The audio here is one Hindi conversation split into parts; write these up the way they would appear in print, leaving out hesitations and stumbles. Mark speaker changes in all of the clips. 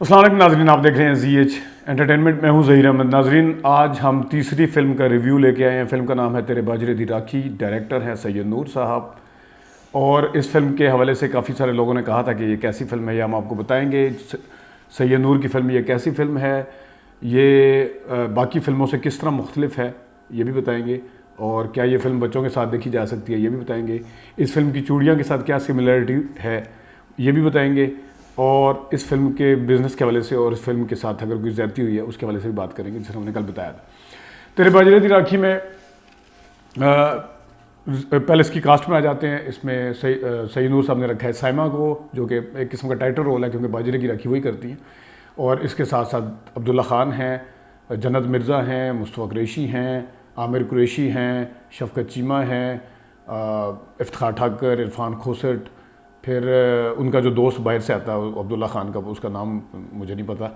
Speaker 1: अस्सलाम वालेकुम नाजरीन, आप देख रहे हैं ZH एंटरटेनमेंट। मैं हूं ज़हीर अहमद। नाजरीन, आज हम तीसरी फिल्म का रिव्यू लेके आए हैं। फिल्म का नाम है तेरे बाजरे दी राखी। डायरेक्टर हैं सैयद नूर साहब। और इस फिल्म के हवाले से काफ़ी सारे लोगों ने कहा था कि ये कैसी फ़िल्म है, ये हम आपको बताएंगे। सैयद नूर की फ़िल्म ये कैसी फ़िल्म है, ये बाकी फ़िल्मों से किस तरह मुख्तलिफ है, ये भी बताएंगे। और क्या ये फ़िल्म बच्चों के साथ देखी जा सकती है, ये भी बताएंगे। इस फिल्म की चूड़ियाँ के साथ क्या सिमिलरिटी है, ये भी बताएंगे। और इस फिल्म के बिज़नेस के हवाले से और इस फिल्म के साथ अगर कोई ज़्यादती हुई है उसके हवाले से भी बात करेंगे, जिसे हमने कल बताया था। तेरे बाजरे दी राखी में पहले इसकी कास्ट में आ जाते हैं। इसमें सैयद नूर साहब ने रखा है साइमा को, जो कि एक किस्म का टाइटल रोल है क्योंकि बाजरे की राखी वही करती हैं। और इसके साथ साथ अब्दुल्ला खान हैं, जन्नत मिर्ज़ा हैं, मुस्तफ़ा कुरैशी हैं, आमिर कुरैशी हैं, शफ़क़त चीमा हैं, इफ्तिखार ठाकर, इरफान खोसट, फिर उनका जो दोस्त बाहर से आता है अब्दुल्ला खान का, उसका नाम मुझे नहीं पता,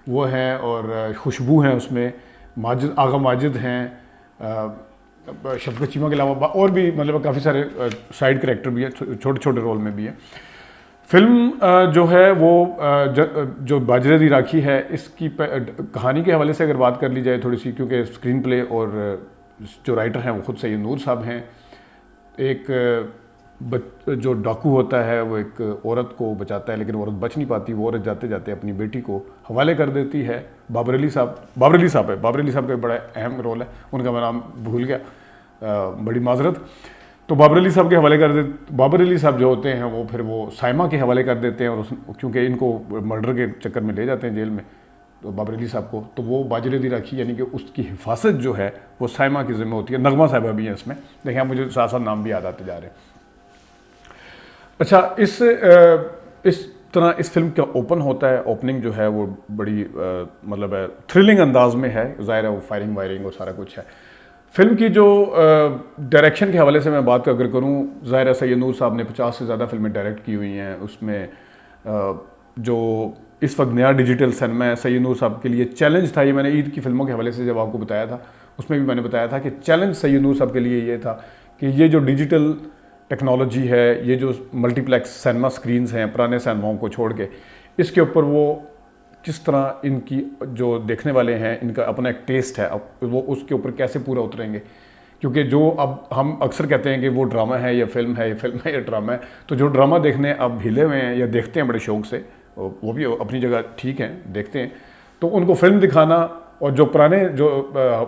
Speaker 1: वो हैं। और खुशबू हैं उसमें, माजिद, आगा माजिद हैं, शफ़क़त चीमा के अलावा और भी मतलब काफ़ी सारे साइड कैरेक्टर भी हैं, छोटे छोटे रोल में भी हैं। फिल्म जो है वो जो बाजरे दी राखी है, इसकी कहानी के हवाले से अगर बात कर ली जाए थोड़ी सी, क्योंकि स्क्रीन प्ले और जो राइटर हैं वो ख़ुद सैयद नूर साहब हैं। एक जो डाकू होता है वो एक औरत को बचाता है, लेकिन औरत बच नहीं पाती। वो औरत जाते जाते अपनी बेटी को हवाले कर देती है। बाबर अली साहब का बड़ा अहम रोल है, उनका मैं नाम भूल गया, बड़ी माजरत। तो बाबर अली साहब के हवाले कर देते। बाबर अली साहब जो होते हैं वो फिर वो साइमा के हवाले कर देते हैं, और क्योंकि इनको मर्डर के चक्कर में ले जाते हैं जेल में, तो बाबर अली साहब को, तो वो बाजरे दी राखी यानी कि उसकी हिफाजत जो है वो साइमा की ज़िम्मे होती है। नगमा साहिबा भी हैं इसमें, देखें आप, मुझे साथ साथ नाम भी याद आते जा रहे हैं। अच्छा, इस तरह इस फिल्म का ओपन होता है। ओपनिंग जो है वो बड़ी मतलब थ्रिलिंग अंदाज में है। ज़ाहिर है वो फायरिंग वायरिंग और सारा कुछ है। फिल्म की जो डायरेक्शन के हवाले से मैं बात अगर करूँ, ज़ाहिर है सैयद नूर साहब ने 50 से ज़्यादा फिल्में डायरेक्ट की हुई हैं। उसमें जो इस वक्त नया डिजिटल सिनेमा है, सैयद नूर साहब के लिए चैलेंज था। ये मैंने ईद की फिल्मों के हवाले से जब आपको बताया था, उसमें भी मैंने बताया था कि चैलेंज सैयद नूर साहब के लिए ये था कि ये जो डिजिटल टेक्नोलॉजी है, ये जो मल्टीप्लेक्स सिनेमा स्क्रीन्स हैं पुराने सिनेमाओं को छोड़ के, इसके ऊपर वो किस तरह इनकी जो देखने वाले हैं, इनका अपना एक टेस्ट है, अब वो उसके ऊपर कैसे पूरा उतरेंगे। क्योंकि जो अब हम अक्सर कहते हैं कि वो ड्रामा है या फिल्म है, या फिल्म है या ड्रामा है, तो जो ड्रामा देखने अब हिले हुए हैं या देखते हैं बड़े शौक से, वो भी अपनी जगह ठीक है, देखते हैं, तो उनको फिल्म दिखाना और जो पुराने जो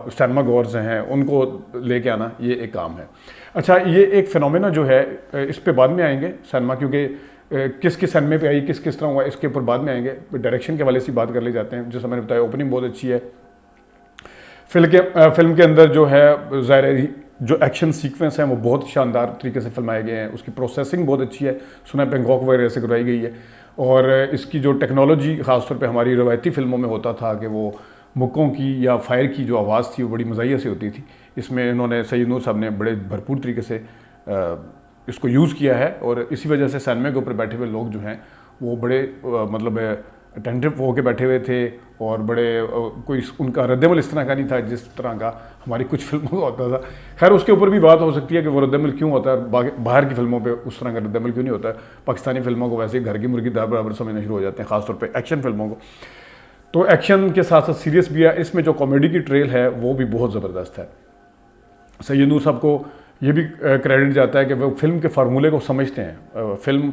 Speaker 1: सिनेमा गोर्स हैं उनको लेके आना, ये एक काम है। अच्छा, ये एक फिनोमेना जो है, इस पे बाद में आएंगे सिनेमा, क्योंकि किस किस सिनेमे पे आई, किस किस तरह हुआ, इसके ऊपर बाद में आएंगे। डायरेक्शन के वाले से बात कर ले जाते हैं। जैसा मैंने बताया, ओपनिंग बहुत अच्छी है। फिल्म के अंदर जो है ज़ाहिर जो एक्शन सीक्वेंस हैं वो बहुत शानदार तरीके से फिल्माए गए हैं। उसकी प्रोसेसिंग बहुत अच्छी है, सुना बैंकॉक वगैरह से करवाई गई है। और इसकी जो टेक्नोलॉजी ख़ासतौर पे हमारी रवायती फिल्मों में होता था कि वो मुक्कों की या फायर की जो आवाज़ थी वो बड़ी मज़ाहिया से होती थी। इसमें इन्होंने सैयद नूर साहब ने बड़े भरपूर तरीके से इसको यूज़ किया है। और इसी वजह से सिनेमा के ऊपर बैठे हुए लोग जो हैं वो बड़े मतलब अटेंटिव होकर बैठे हुए थे, और बड़े कोई उनका रद्दमल इस तरह का नहीं था जिस तरह का हमारी कुछ फिल्मों का होता था। खैर, उसके ऊपर भी बात हो सकती है कि वो रद्दमल क्यों होता है, बाहर की फिल्मों पे उस तरह का रद्दमल क्यों नहीं होता है। पाकिस्तानी फिल्मों को वैसे ही घर की मुर्गी दाल बराबर समझना शुरू हो जाते हैं, ख़ासतौर पर एक्शन फिल्मों को। तो एक्शन के साथ साथ सीरियस भी है। इसमें जो कॉमेडी की ट्रेल है वो भी बहुत ज़बरदस्त है। सैयद नूर साहब को ये भी क्रेडिट जाता है कि वो फिल्म के फार्मूले को समझते हैं। फिल्म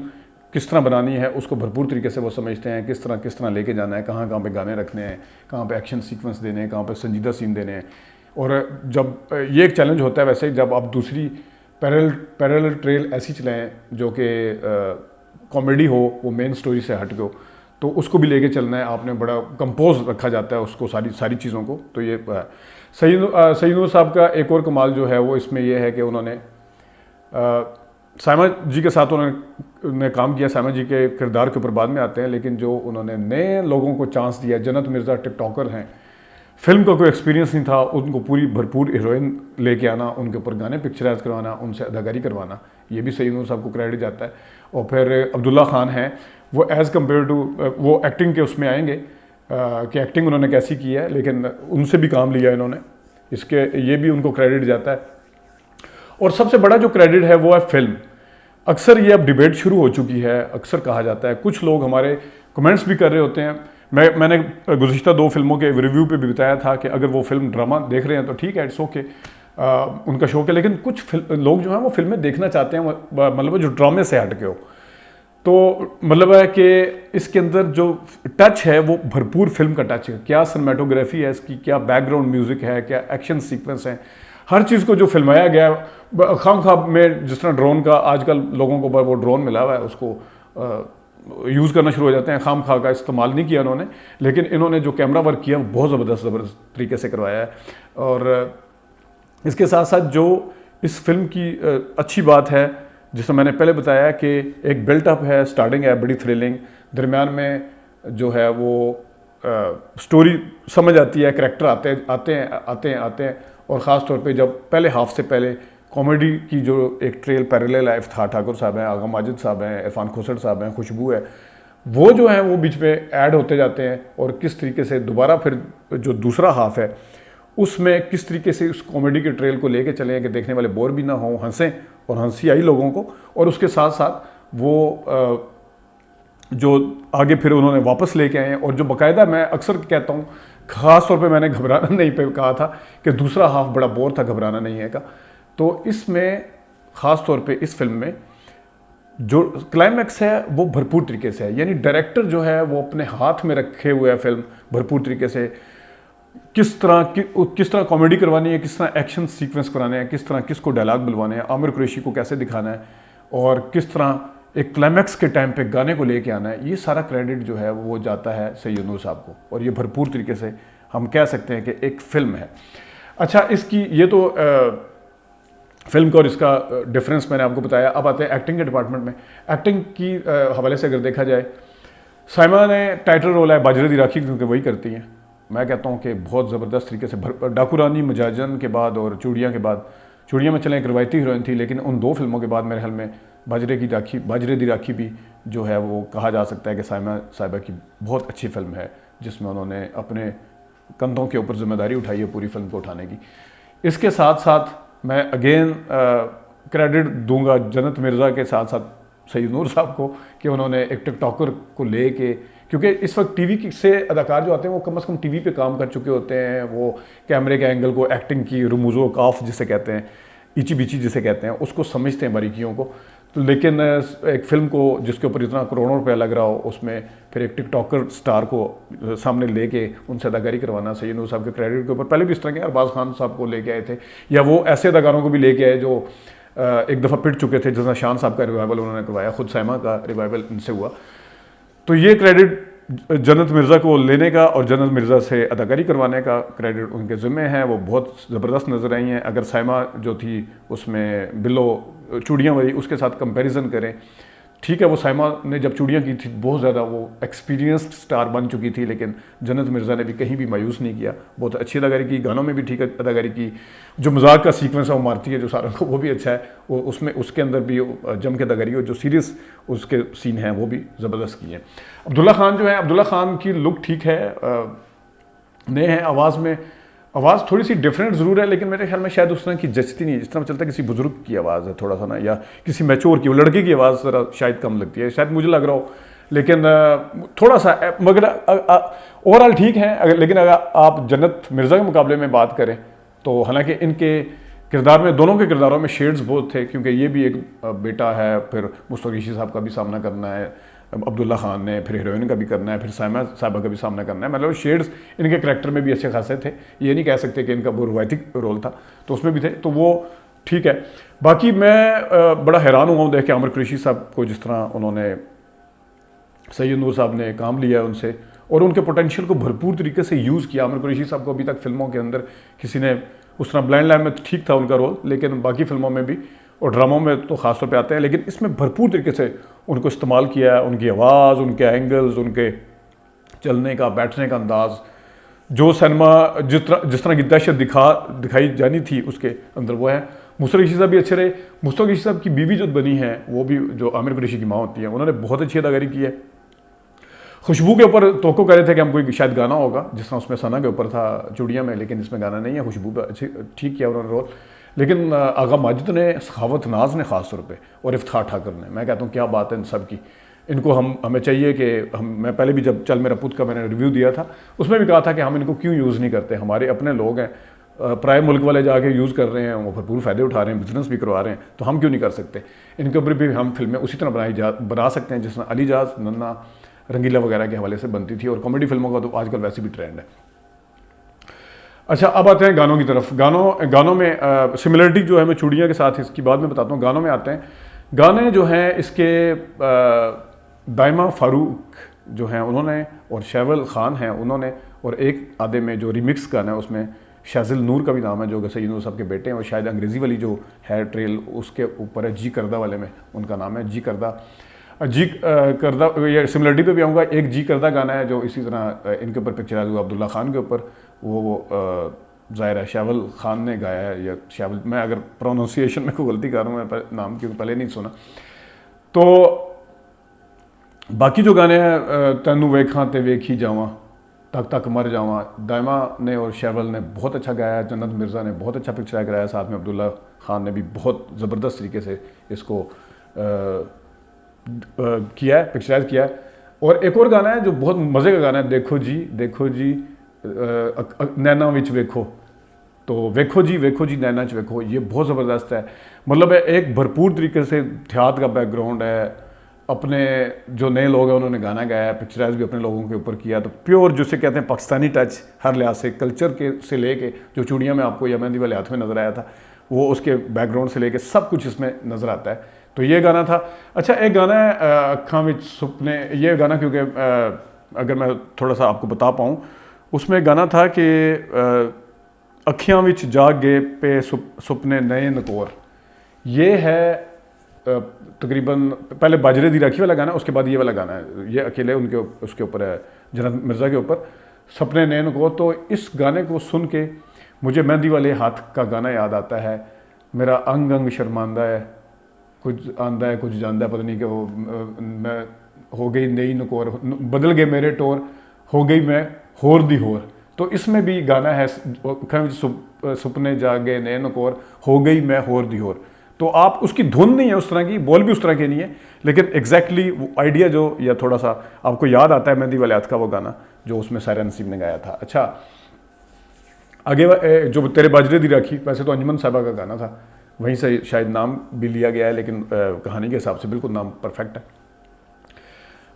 Speaker 1: किस तरह बनानी है उसको भरपूर तरीके से वो समझते हैं, किस तरह लेके जाना है, कहाँ पे गाने रखने हैं, कहाँ पे एक्शन सीक्वेंस देने हैं, कहाँ पे संजीदा सीन देने हैं। और जब ये एक चैलेंज होता है वैसे ही, जब आप दूसरी पैरेलल ट्रेल ऐसी चलाएँ जो कि कॉमेडी हो, वो मेन स्टोरी से हट के हो, तो उसको भी लेके चलना है। आपने बड़ा कंपोज रखा जाता है उसको, सारी चीज़ों को। तो ये सैयद नूर साहब का एक और कमाल जो है वो इसमें यह है कि उन्होंने साइमा जी के साथ उन्होंने काम किया। साइमा जी के किरदार के ऊपर बाद में आते हैं, लेकिन जो उन्होंने नए लोगों को चांस दिया, जन्नत मिर्ज़ा टिकटॉकर हैं, फिल्म का कोई एक्सपीरियंस नहीं था, उनको पूरी भरपूर हीरोइन लेके आना, उनके ऊपर गाने पिक्चराइज करवाना, उनसे अदाकारी करवाना, ये भी सैयद नूर साहब को क्रेडिट जाता है। और फिर अब्दुल्ला खान हैं, वो एज़ कम्पेयर टू वो एक्टिंग के उसमें आएंगे कि एक्टिंग उन्होंने कैसी की है, लेकिन उनसे भी काम लिया इन्होंने, इसके ये भी उनको क्रेडिट जाता है। और सबसे बड़ा जो क्रेडिट है वो है फिल्म। अक्सर ये अब डिबेट शुरू हो चुकी है, अक्सर कहा जाता है, कुछ लोग हमारे कमेंट्स भी कर रहे होते हैं, मैंने गुज़िश्ता 2 फिल्मों के रिव्यू पे भी बताया था कि अगर वो फिल्म ड्रामा देख रहे हैं तो ठीक है, इट्स ओके, उनका शौक है। लेकिन कुछ लोग जो हैं वो फिल्में देखना चाहते हैं मतलब जो ड्रामे से हट के हो। तो मतलब है कि इसके अंदर जो टच है वो भरपूर फिल्म का टच है। क्या सिनेमेटोग्राफी है इसकी, क्या बैकग्राउंड म्यूज़िक है, क्या एक्शन सीक्वेंस है, हर चीज़ को जो फिल्माया गया है। खाम खाब में जिस तरह ड्रोन का आजकल लोगों को वो ड्रोन मिला हुआ है, उसको यूज़ करना शुरू हो जाते हैं। खाम खा का इस्तेमाल नहीं किया उन्होंने, लेकिन इन्होंने जो कैमरा वर्क किया वो बहुत ज़बरदस्त तरीके से करवाया है। और इसके साथ साथ जो इस फिल्म की अच्छी बात है, जिसमें मैंने पहले बताया कि एक बिल्टअप है, स्टार्टिंग है बड़ी थ्रिलिंग, दरमियान में जो है वो स्टोरी समझ आती है, करैक्टर आते हैं और ख़ास तौर पे जब पहले हाफ से पहले कॉमेडी की जो एक ट्रेल पैरेलल है, इफ्तिखार ठाकुर साहब हैं, आगा माजिद साहब हैं, इरफान खोसर साहब हैं, खुशबू है, वो जो हैं वो बीच में ऐड होते जाते हैं। और किस तरीके से दोबारा फिर जो दूसरा हाफ है उसमें किस तरीके से उस कॉमेडी के ट्रेल को लेके चले कि देखने वाले बोर भी ना हों, हंसें, और हंसी आई लोगों को। और उसके साथ साथ वो जो आगे फिर उन्होंने वापस लेके आए हैं। और जो बाकायदा मैं अक्सर कहता हूँ, ख़ास तौर पे मैंने घबराना नहीं पे कहा था कि दूसरा हाफ बड़ा बोर था, घबराना नहीं है का। तो इसमें ख़ास तौर पे इस फिल्म में जो क्लाइमैक्स है वो भरपूर तरीके से है, यानी डायरेक्टर जो है वो अपने हाथ में रखे हुए है फिल्म भरपूर तरीके से। किस तरह कॉमेडी करवानी है, किस तरह एक्शन सीक्वेंस कराने हैं, किस तरह किसको डायलॉग बुलवाने हैं, आमिर कुरैशी को कैसे दिखाना है, और किस तरह एक क्लाइमैक्स के टाइम पे गाने को लेके आना है, ये सारा क्रेडिट जो है वो जाता है सैयद नूर साहब को। और ये भरपूर तरीके से हम कह सकते हैं कि एक फ़िल्म है। अच्छा, इसकी ये तो फिल्म का और इसका डिफरेंस मैंने आपको बताया। अब आते हैं एक्टिंग के डिपार्टमेंट में। एक्टिंग की हवाले से अगर देखा जाए, साइमा ने टाइटल रोल है बाजरे दी राखी, क्योंकि वही करती हैं। मैं कहता हूँ कि बहुत ज़बरदस्त तरीके से डाकू रानी, मजाजन के बाद और चूड़ियाँ के बाद, चूड़ियाँ में चलें एक रवायती हीरोइन थी, लेकिन उन 2 फिल्मों के बाद मेरे ख्याल में बाजरे दी राखी भी जो है वो कहा जा सकता है कि साइमा साहिबा की बहुत अच्छी फिल्म है, जिसमें उन्होंने अपने कंधों के ऊपर जिम्मेदारी उठाई है पूरी फिल्म को उठाने की। इसके साथ साथ मैं अगेन क्रेडिट दूंगा जन्नत मिर्ज़ा के साथ साथ सैयद नूर साहब को कि उन्होंने एक टिकटॉकर को लेके, क्योंकि इस वक्त टीवी से अदाकार जो आते हैं वो कम से कम टीवी पे काम कर चुके होते हैं, वो कैमरे के एंगल को, एक्टिंग की रुमूज़ो काफ जिसे कहते हैं, इची बिची जिसे कहते हैं, उसको समझते हैं बारीकियों को। तो लेकिन एक फ़िल्म को जिसके ऊपर इतना करोड़ों रुपया लग रहा हो, उसमें फिर एक टिकटॉकर स्टार को सामने लेके उनसे अदाकारी करवाना सैयद नूर साहब के क्रेडिट के ऊपर। पहले भी इस तरह के अरबाज खान साहब को लेके आए थे, या वो ऐसे अदाकारों को भी लेके आए जो एक दफ़ा पिट चुके थे, जैसा शान साहब का रिवाइवल उन्होंने करवाया, खुद साइमा का रिवाइवल इनसे हुआ। तो ये क्रेडिट जन्नत मिर्ज़ा को लेने का और जन्नत मिर्ज़ा से अदाकारी करवाने का क्रेडिट उनके ज़िम्मे है। वो बहुत ज़बरदस्त नज़र आई हैं। अगर साइमा जो थी उसमें बिल्लो चूड़ियाँ वाली, उसके साथ कंपैरिजन करें, ठीक है, वो साइमा ने जब चूड़ियाँ की थी बहुत ज़्यादा वो एक्सपीरियंस्ड स्टार बन चुकी थी, लेकिन जन्नत मिर्ज़ा ने भी कहीं भी मायूस नहीं किया, बहुत अच्छी अदाकारी की, गानों में भी ठीक अदाकारी की। जो मजाक का सीक्वेंस है वो मारती है जो सारा को, वो भी अच्छा है, वो उसमें उसके अंदर भी जम के अदाकारी हो, जो सीरियस उसके सीन हैं वो भी ज़बरदस्त किए हैं। अब्दुल्ला खान जो है, अब्दुल्ला खान की लुक ठीक है, नए हैं, आवाज़ थोड़ी सी डिफरेंट ज़रूर है, लेकिन मेरे ख्याल में शायद उस तरह की जचती नहीं है, जिस तरह चलता है किसी बुजुर्ग की आवाज़ है थोड़ा सा ना, या किसी मैच्योर की, वो लड़के की आवाज़ ज़रा शायद कम लगती है, शायद मुझे लग रहा हो। लेकिन थोड़ा सा, मगर ओवरऑल ठीक है। लेकिन अगर आप जन्नत मिर्ज़ा के मुकाबले में बात करें तो हालांकि इनके किरदार में, दोनों के किरदारों में शेड्स बहुत थे, क्योंकि ये भी एक बेटा है, फिर मुस्तफ़ा क़ुरैशी साहब का भी सामना करना है अब्दुल्ला खान ने, फिर हीरोइन का भी करना है, फिर साइमा साहिबा का भी सामना करना है। मतलब शेड्स इनके करैक्टर में भी अच्छे खासे थे, ये नहीं कह सकते कि इनका वो रवायती रोल था, तो उसमें भी थे, तो वो ठीक है। बाकी मैं बड़ा हैरान हुआ हूँ देख के आमिर कुरैशी साहब को, जिस तरह उन्होंने सैयद नूर साहब ने काम लिया है उनसे, और उनके पोटेंशियल को भरपूर तरीके से यूज़ किया। आमिर कुरैशी साहब को अभी तक फिल्मों के अंदर किसी ने उस तरह, ब्लाइंड लाइन में ठीक था उनका रोल, लेकिन बाकी फिल्मों में भी और ड्रामों में तो ख़ास तौर पे आते हैं, लेकिन इसमें भरपूर तरीके से उनको इस्तेमाल किया है। उनकी आवाज़, उनके एंगल्स, उनके चलने का, बैठने का अंदाज़, जो सिनेमा जिस तरह की दहशत दिखाई जानी थी उसके अंदर वो है। मुस्तफ़ा क़ुरैशी साहब भी अच्छे रहे। मुस्तफ़ा क़ुरैशी साहब की बीवी जो बनी है वो भी, जो आमिर कुरैशी की माँ होती है, उन्होंने बहुत अच्छी अदाकारी की है। खुशबू के ऊपर तवक्को कर रहे थे कि हम कोई शायद गाना होगा, जिस तरह उसमें सना के ऊपर था चूड़ियाँ में, लेकिन इसमें गाना नहीं है। खुशबू पर अच्छी ठीक किया उन्होंने रोल, लेकिन आगा माजिद ने, सखावत नाज ने ख़ास तौर पे, और इफ्तिखार ठाकुर ने, मैं कहता हूँ क्या बात है इन सब की। इनको हमें चाहिए कि मैं पहले भी जब चल मेरा पुत का मैंने रिव्यू दिया था उसमें भी कहा था कि हम इनको क्यों यूज़ नहीं करते, हमारे अपने लोग हैं, प्राय मुल्क वाले जाके यूज़ कर रहे हैं, वो भरपूर फ़ायदे उठा रहे हैं, बिजनेस भी करवा रहे हैं, तो हम क्यों नहीं कर सकते। इनके ऊपर भी हम फिल्में उसी तरह बना सकते हैं जिस तरह अली जहाज, नन्ना, रंगीला वगैरह के हवाले से बनती थी, और कॉमेडी फिल्मों का तो आजकल वैसे भी ट्रेंड है। अच्छा, अब आते हैं गानों की तरफ। गानों में सिमिलरिटी जो है मैं चूड़ियाँ के साथ इसकी बाद में बताता हूँ। गानों में आते हैं, गाने जो हैं इसके दाइमा फारूक जो हैं उन्होंने, और शैवल ख़ान हैं उन्होंने, और एक आधे में जो रिमिक्स गाना है उसमें शाजिल नूर का भी नाम है जो सईद नूर साहब के बेटे हैं, और शायद अंग्रेज़ी वाली जो है ट्रेल उसके ऊपर है, जी करदा वाले में उनका नाम है जी करदा। ये सिमिलरिटी पे भी आऊँगा। एक जी करदा गाना है जो इसी तरह इनके ऊपर पिक्चराइज हुआ अब्दुल्ला खान के ऊपर, वो ज़ाहिर है शैवल ख़ान ने गाया है, या शैवल, मैं अगर प्रोनाउंसिएशन में कोई गलती कर रहा हूँ, मैं नाम क्योंकि पहले नहीं सुना। तो बाकी जो गाने हैं, तैनू वेखा ते वेखी जावा, तक तक मर जावा, दाइमा ने और शैवल ने बहुत अच्छा गाया है, जन्नत मिर्ज़ा ने बहुत अच्छा पिक्चराइज कराया, साथ में अब्दुल्ला खान ने भी बहुत ज़बरदस्त तरीके से इसको किया है, पिक्चराइज किया है। और एक और गाना है जो बहुत मज़े का गाना है, देखो जी नैना विच वेखो, तो वेखो जी नैना च वेखो, ये बहुत ज़बरदस्त है। मतलब एक भरपूर तरीके से थियात्र का बैकग्राउंड है, अपने जो नए लोग हैं उन्होंने गाना गाया है, पिक्चराइज भी अपने लोगों के ऊपर किया, तो प्योर जिसे कहते हैं पाकिस्तानी टच हर लिहाज से, कल्चर के से लेके जो चूड़ियाँ में आपको या मेहंदी वाले हाथ में नज़र आया था, वो उसके बैकग्राउंड से लेके सब कुछ इसमें नज़र आता है। तो ये गाना था। अच्छा, एक गाना है अखां विच सुपने, ये गाना क्योंकि अगर मैं थोड़ा सा आपको बता पाऊँ, उसमें गाना था कि अखियां विच जाग गए पे सुपने नए नकोर, ये है तकरीबन पहले बाजरे दी राखी वाला गाना, उसके बाद ये वाला गाना है, ये अकेले उनके उसके ऊपर है, जन्नत मिर्ज़ा के ऊपर, सपने नए नकोर। तो इस गाने को सुन के मुझे मेहंदी वाले हाथ का गाना याद आता है, मेरा अंग अंग शर्मांदा है, कुछ आंदा है कुछ जानदा है, पता नहीं कि वो मैं हो गई नई नकोर, बदल गए मेरे टोर, हो गई मैं होर दी होर। तो इसमें भी गाना है, सुपने जागे नए नकोर, हो गई मैं होर दी होर। तो आप उसकी धुन नहीं है उस तरह की, बोल भी उस तरह के नहीं है, लेकिन एग्जैक्टली आइडिया जो, या थोड़ा सा आपको याद आता है मेहंदी वाले हाथ का वो गाना जो उसमें सायरा नसीम ने गाया था। अच्छा, आगे जो तेरे बाजरे दी राखी, वैसे तो अंजुमन साहबा का गाना था, वहीं से शायद नाम भी लिया गया है, लेकिन कहानी के हिसाब से बिल्कुल नाम परफेक्ट है।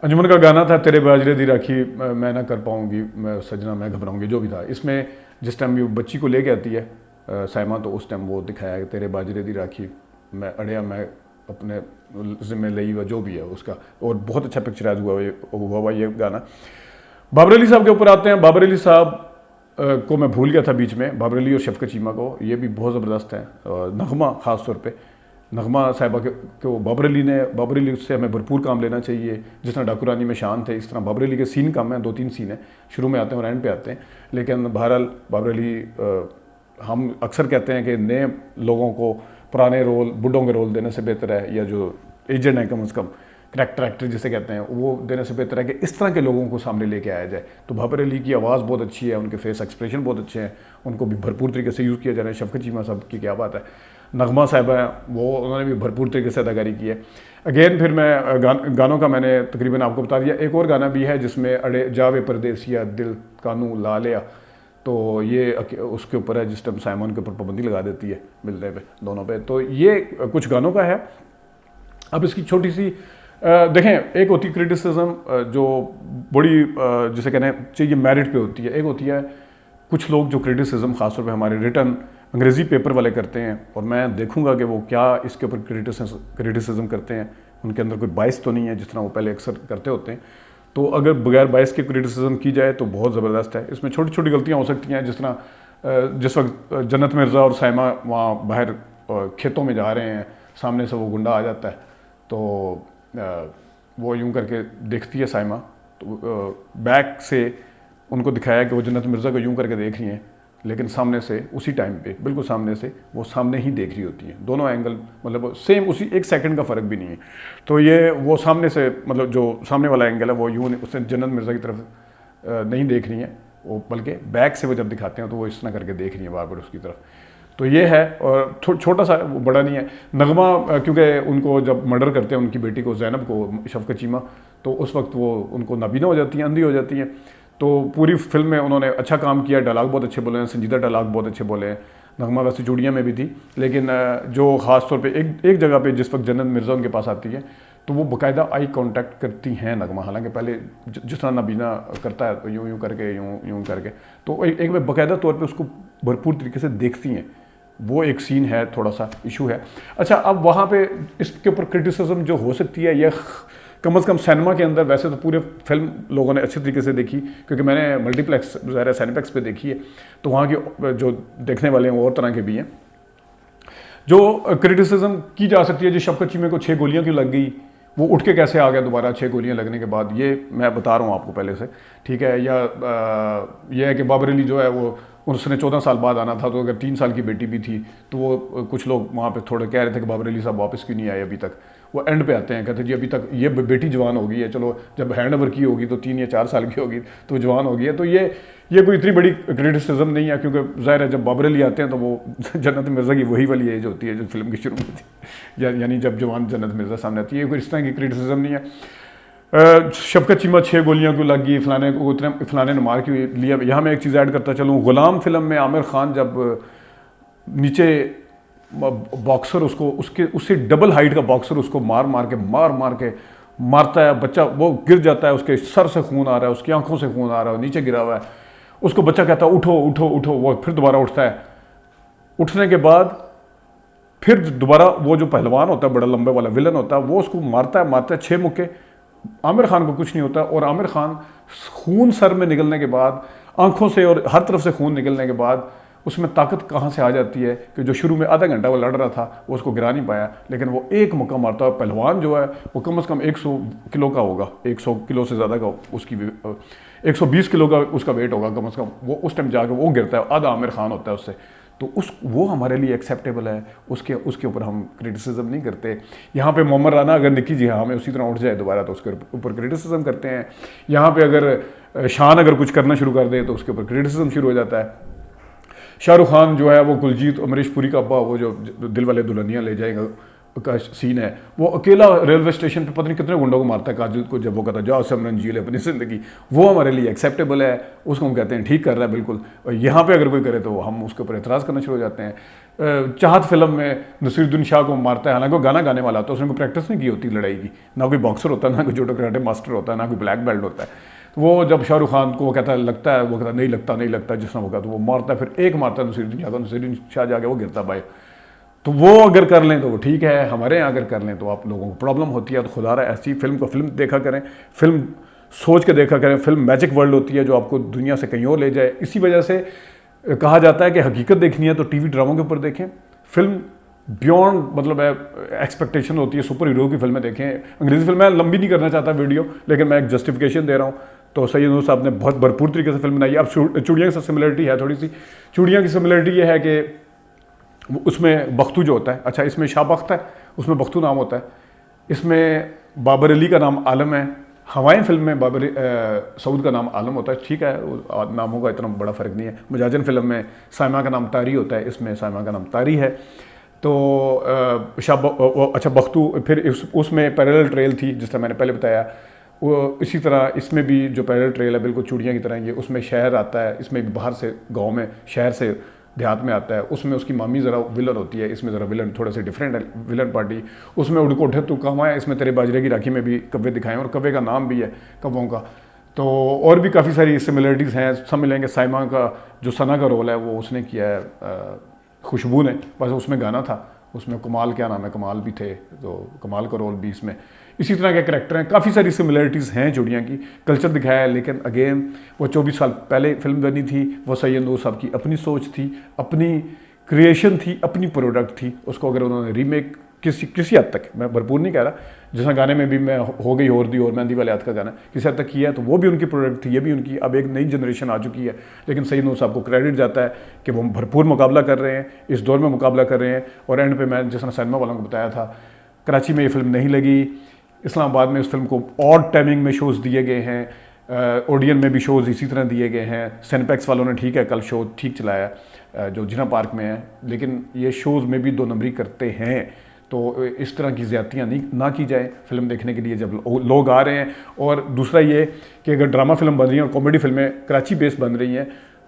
Speaker 1: अंजुमन का गाना था तेरे बाजरे दी राखी मैं ना कर पाऊँगी, मैं सजना मैं घबराऊँगी, जो भी था। इसमें जिस टाइम ये बच्ची को लेके आती है साइमा, तो उस टाइम वो दिखाया कि तेरे बाजरे दी राखी मैं अड़िया, मैं अपने ज़िम्मे लई व जो भी है उसका, और बहुत अच्छा पिक्चराइज हुआ ये गाना। बाबर अली साहब के ऊपर आते हैं। बाबर अली साहब को मैं भूल गया था बीच में, बाबर अली और शफकत चीमा को, ये भी बहुत ज़बरदस्त है। नगमा ख़ास तौर पे, नगमा साहिबा को बाबर अली से हमें भरपूर काम लेना चाहिए। जिस तरह डाकू रानी में शान थे, इस तरह बाबर अली के सीन कम हैं, 2-3 सीन हैं, शुरू में आते हैं और एंड पे आते हैं, लेकिन बहरहाल बाबर अली, हम अक्सर कहते हैं कि नए लोगों को पुराने रोल, बुढ़ों के रोल देने से बेहतर है, या जो एजेंट हैं कम अज़ कम, करैक्टर एक्टर जिसे कहते हैं, वो देने से बेहतर है कि इस तरह के लोगों को सामने लेके आया जाए। तो बाबर अली की आवाज़ बहुत अच्छी है, उनके फेस एक्सप्रेशन बहुत अच्छे हैं, उनको भी भरपूर तरीके से यूज़ किया जा रहा है। शफकत चीमा साहब की क्या बात है, नगमा साहिबा हैं, वो उन्होंने भी भरपूर तरीके से अदाकारी की है। अगेन फिर मैं गानों का मैंने तकरीबन आपको बता दिया। एक और गाना भी है जिसमें अड़े जावे परदेसिया दिल कानू ला लिया, तो ये उसके ऊपर है जिस टाइम साइमन के ऊपर पाबंदी लगा देती है मिलने पे दोनों पे। तो ये कुछ गानों का है। अब इसकी छोटी सी देखें, एक होती क्रिटिसिज्म जो बड़ी जिसे कहने चाहिए मेरिट पे होती है, एक होती है कुछ लोग जो क्रिटिसिज्म ख़ासतौर पे हमारे रिटर्न अंग्रेज़ी पेपर वाले करते हैं, और मैं देखूंगा कि वो क्या इसके ऊपर क्रिटिसिज्म करते हैं, उनके अंदर कोई बाइस तो नहीं है जिस तरह वो पहले अक्सर करते होते हैं। तो अगर बगैर बाइस के क्रिटिसिज्म की जाए तो बहुत ज़बरदस्त है। इसमें छोटी छोटी गलतियाँ हो सकती हैं, जिस तरह जिस वक्त जन्नत मिर्ज़ा और साइमा वहाँ बाहर खेतों में जा रहे हैं, सामने से वो गुंडा आ जाता है, तो वो यूं करके देखती है साइमा, तो बैक से उनको दिखाया कि वो जन्नत मिर्ज़ा को यूं करके देख रही हैं, लेकिन सामने से उसी टाइम पे बिल्कुल सामने से वो सामने ही देख रही होती है। दोनों एंगल मतलब सेम, उसी 1 सेकंड का फ़र्क भी नहीं है। तो ये वो सामने से मतलब जो सामने वाला एंगल है वो यूं उसने जन्नत मिर्ज़ा की तरफ नहीं देख रही हैं, वो बल्कि बैक से वो जब दिखाते हैं तो वो इस तरह करके देख रही हैं बार बार उसकी तरफ। तो ये है, और छोटा सा, वो बड़ा नहीं है। नगमा क्योंकि उनको जब मर्डर करते हैं उनकी बेटी को, ज़ैनब को, शफ़क़त चीमा, तो उस वक्त वो उनको नाबीना हो जाती हैं, अंधी हो जाती हैं। तो पूरी फिल्म में उन्होंने अच्छा काम किया, डायलॉग बहुत अच्छे बोले हैं, संजीदा डायलॉग बहुत अच्छे बोले हैं। नगमा वैसे चूड़ियाँ में भी थी, लेकिन जो ख़ास तौर पे एक जगह पे जिस वक्त जन्नत मिर्ज़ा उनके पास आती है तो वो बाकायदा आई कांटेक्ट करती हैं नगमा, हालांकि पहले जिस तरह नाबीना करता है यूँ यूँ करके, यूँ करके, तो एक में बाकायदा तौर पे उसको भरपूर तरीके से देखती हैं। वो एक सीन है, थोड़ा सा इशू है। अच्छा, अब वहाँ पे इसके ऊपर क्रिटिसिज्म जो हो सकती है, यह कम से कम सिनेमा के अंदर, वैसे तो पूरे फिल्म लोगों ने अच्छे तरीके से देखी, क्योंकि मैंने मल्टीप्लेक्स ज़ाहिर सिनेप्लेक्स पे देखी है, तो वहाँ के जो देखने वाले हैं वो और तरह के भी हैं। जो क्रिटिसिज्म की जा सकती है, जो शफ़क़त चीमा को 6 गोलियाँ क्यों लग गई, वो उठ के कैसे आ गया दोबारा 6 गोलियाँ लगने के बाद, ये मैं बता रहा हूँ आपको पहले से, ठीक है। या यह है कि बाबर अली जो है वो उसने 14 साल बाद आना था, तो अगर 3 साल की बेटी भी थी तो वो कुछ लोग वहाँ पे थोड़े कह रहे थे कि बाबर अली साहब वापस क्यों नहीं आए अभी तक। वो एंड पे आते हैं, कहते जी अभी तक ये बेटी जवान हो गई है, चलो जब हैंड ओवर की होगी तो 3 या 4 साल की होगी तो जवान हो गई है। तो ये कोई इतनी बड़ी क्रिटिसिज्म नहीं है, क्योंकि ज़ाहिर है जब बाबर अली आते हैं तो वो जन्नत मिर्ज़ा की वही वाली एज होती है जो फिल्म की शुरू में थी, यानी जब जवान जन्नत मिर्ज़ा सामने आती है। कोई इस तरह की क्रिटिसिज्म नहीं है। शफ़क़त चीमा 6 गोलियां क्यों लग गई, फलाने ने मार क्यों लिया। यहाँ मैं एक चीज़ ऐड करता चलूँ, गुलाम फिल्म में आमिर खान जब नीचे बॉक्सर उससे डबल हाइट का बॉक्सर उसको मार मार के मारता है, बच्चा वो गिर जाता है, उसके सर से खून आ रहा है, उसकी आंखों से खून आ रहा है, नीचे गिरा हुआ है, उसको बच्चा कहता है उठो उठो उठो, वो फिर दोबारा उठता है। उठने के बाद फिर दोबारा वो जो पहलवान होता है, बड़ा लंबे वाला विलन होता है, वो उसको मारता है 6 मुक्के। आमिर खान को कुछ नहीं होता, और आमिर खान खून सर में निकलने के बाद, आंखों से और हर तरफ से खून निकलने के बाद, उसमें ताकत कहाँ से आ जाती है कि जो शुरू में आधा घंटा वो लड़ रहा था वो उसको गिरा नहीं पाया, लेकिन वो एक मुक्का मारता है। पहलवान जो है वो कम से कम 100 किलो का होगा, 100 किलो से ज़्यादा का उसकी 120 किलो का उसका वेट होगा कम से कम। वो उस टाइम जाके वो गिरता है, आधा आमिर खान होता है उससे, तो वो हमारे लिए एक्सेप्टेबल है, उसके ऊपर हम क्रिटिसिज्म नहीं करते। यहाँ पे मोहम्मद राना अगर निकी जी हमें उसी तरह उठ जाए दोबारा तो उसके ऊपर क्रिटिसिज्म करते हैं। यहाँ पे अगर शान अगर कुछ करना शुरू कर दे तो उसके ऊपर क्रिटिसिज्म शुरू हो जाता है। शाहरुख खान जो है वो कुलजीत अमरीश पुरी का अब्बा, वो जो दिल वाले दुल्हनिया ले जाएगा का सीन है, वो अकेला रेलवे स्टेशन पे पता नहीं कितने गुंडों को मारता है काजल को, जब वो कहता है जाओ सिमरन जी ले अपनी ज़िंदगी, वो हमारे लिए एक्सेप्टेबल है, उसको हम कहते हैं ठीक कर रहा है बिल्कुल। और यहाँ पे अगर कोई करे तो हम उसके ऊपर एतराज़ करना शुरू हो जाते हैं। चाहत फिल्म में नसीरुद्दीन शाह को मारता है, हालांकि वो गाना गाने वाला होता है, उसने कोई प्रैक्टिस नहीं की होती लड़ाई की, ना कोई बॉक्सर होता है, ना कोई जूडो कराटे मास्टर होता है, ना कोई ब्लैक बेल्ट होता है। वो जब शाहरुख खान को वो कहता है लगता है, वो कहता नहीं लगता जिसने वो कहता तो वो मारता है, फिर एक मारता है नसीरुद्दीन शाह को, नसीरुद्दीन शाह जाके वो गिरता भाई। तो वो अगर कर लें तो वो ठीक है, हमारे यहाँ अगर कर लें तो आप लोगों को प्रॉब्लम होती है। तो खुदा रहा ऐसी फिल्म देखा करें, फिल्म सोच के देखा करें। फिल्म मैजिक वर्ल्ड होती है जो आपको दुनिया से कहीं और ले जाए। इसी वजह से कहा जाता है कि हकीकत देखनी है तो टीवी ड्रामों के ऊपर देखें, फिल्म बियॉन्ड मतलब एक्सपेक्टेशन होती है, सुपर हीरो की फिल्में देखें। अंग्रेज़ी फिल्म मैं लंबी नहीं करना चाहता वीडियो, लेकिन मैं एक जस्टिफिकेशन दे रहा हूँ। तो सैयद नूर साहब ने बहुत भरपूर तरीके से फिल्म बनाई है। अब चूड़ियाँ की सिमिलरिटी है थोड़ी सी। चूड़ियाँ की सिमिलरिटी ये है कि उसमें बख्तू जो होता है, अच्छा इसमें शाह बख्त है, उसमें बख्तू नाम होता है। इसमें बाबर अली का नाम आलम है। हवाएं फिल्म में सऊद का नाम आलम होता है, ठीक है, नामों का इतना बड़ा फ़र्क नहीं है। मुजाजन फिल्म में साइमा का नाम तारी होता है, इसमें साइमा का नाम तारी है। तो अच्छा बख्तू, फिर उसमें पैरेलल ट्रेल थी जिस तरह मैंने पहले बताया, वो इसी तरह इसमें भी जो पैरेलल ट्रेल है बिल्कुल चूड़ियाँ की तरह, ये उसमें शहर आता है, इसमें भी बाहर से गाँव में, शहर से देहात में आता है। उसमें उसकी मामी ज़रा विलन होती है, इसमें ज़रा विलन थोड़ा सा डिफरेंट है, विलन पार्टी। उसमें उड़कोठे तो कहाँ है, इसमें तेरे बाजरे की राखी में भी कव्वे दिखाएं, और कव्वे का नाम भी है कव्वों का। तो और भी काफ़ी सारी सिमिलरिटीज़ हैं, सब मिलेंगे। साइमा का जो सना का रोल है वो उसने किया है खुशबू ने, बस उसमें गाना था। उसमें कमाल, क्या नाम है, कमाल भी थे, तो कमाल का रोल भी इसमें। इसी तरह के करैक्टर हैं, काफ़ी सारी सिमिलरिटीज़ हैं चूड़ियाँ की, कल्चर दिखाया है। लेकिन अगेन वो 24 साल पहले फिल्म बनी थी, वो सैयद नूर साहब की अपनी सोच थी, अपनी क्रिएशन थी, अपनी प्रोडक्ट थी। उसको अगर उन्होंने रीमेक किसी हद तक, मैं भरपूर नहीं कह रहा, जैसा गाने में भी मैं हो गई और दी और मेहंदी वाले हाथ का गाना किसी हद तक किया है, तो वो भी उनकी प्रोडक्ट थी, ये भी उनकी। अब एक नई जनरेशन आ चुकी है, लेकिन सैयद नूर साहब को क्रेडिट जाता है कि वो भरपूर मुकाबला कर रहे हैं, इस दौर में मुकाबला कर रहे हैं। और एंड पे मैं जिस सिनेमा वालों को बताया था, कराची में ये फिल्म नहीं लगी, इस्लामाबाद में इस फिल्म को ऑड टाइमिंग में शोज़ दिए गए हैं, ओडियन में भी शोज़ इसी तरह दिए गए हैं। सिनेपैक्स वालों ने ठीक है कल शो ठीक चलाया जो जिना पार्क में है, लेकिन ये शोज़ में भी 2 नंबरी करते हैं। तो इस तरह की ज़्यादतियाँ नहीं ना की जाए फिल्म देखने के लिए जब लोग आ रहे हैं। और दूसरा ये कि अगर ड्रामा फिल्म बन रही है और कॉमेडी फिल्में कराची बेस्ड बन रही हैं,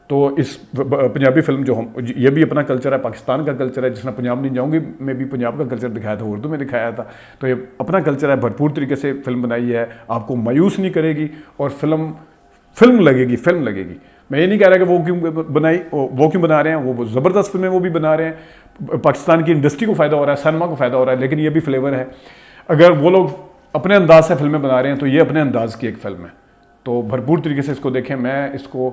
Speaker 1: तो इस पंजाबी फिल्म जो हम ये भी अपना कल्चर है, पाकिस्तान का कल्चर है, जिसने पंजाब नहीं जाऊँगी में भी पंजाब का कल्चर दिखाया था, उर्दू में दिखाया था। तो ये अपना कल्चर है, भरपूर तरीके से फिल्म बनाई है, आपको मायूस नहीं करेगी और फिल्म लगेगी। मैं ये नहीं कह रहा कि वो क्यों बना रहे हैं, वो ज़बरदस्त फिल्में वो भी बना रहे हैं, पाकिस्तान की इंडस्ट्री को फ़ायदा हो रहा है, सिनेमा को फ़ायदा हो रहा है, लेकिन ये भी फ्लेवर है। अगर वो लोग अपने अंदाज से फिल्में बना रहे हैं तो ये अपने अंदाज की एक फ़िल्म है, तो भरपूर तरीके से इसको देखें। मैं इसको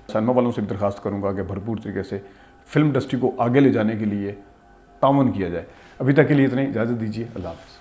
Speaker 1: सिनेमा वालों से भी दरख्वास्त करूँगा कि भरपूर तरीके से फिल्म इंडस्ट्री को आगे ले जाने के लिए ताउन किया जाए। अभी तक के लिए इतनी इजाज़त दीजिए, अल्लाह हाफ़िज़।